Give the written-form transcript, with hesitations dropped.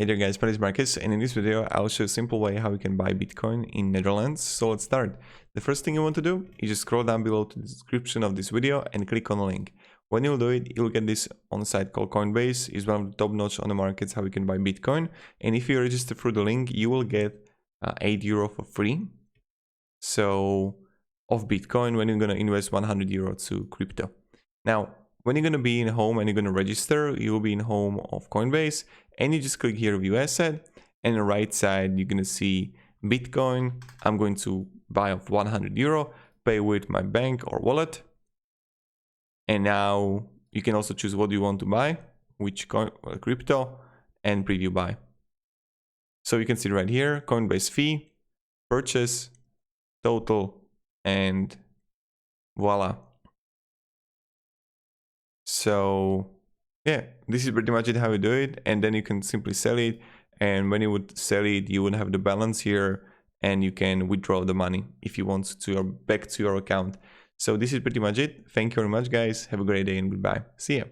Hey there guys, my name is Marcus, and in this video I'll show a simple way how you can buy Bitcoin in Netherlands. So let's start. The first thing you want to do is just scroll down below to the description of this video and click on the link. When you'll do it, you'll get this on a site called Coinbase. It's one of the top notch on the markets how you can buy Bitcoin. And if you register through the link, you will get €8 for free. So of Bitcoin when you're going to invest €100 to crypto. Now, when you're going to be in home and you're going to register, you'll be in home of Coinbase and you just click here view asset, and on the right side you're going to see Bitcoin. I'm going to buy of €100, pay with my bank or wallet. And now you can also choose what you want to buy, which crypto, and preview buy. So you can see right here, Coinbase fee, purchase, total, and voila. So yeah, this is pretty much it how you do it, and then you can simply sell it, and when you would sell it you would have the balance here and you can withdraw the money if you want to back to your account. So this is pretty much it. Thank you very much guys, have a great day and goodbye. See ya.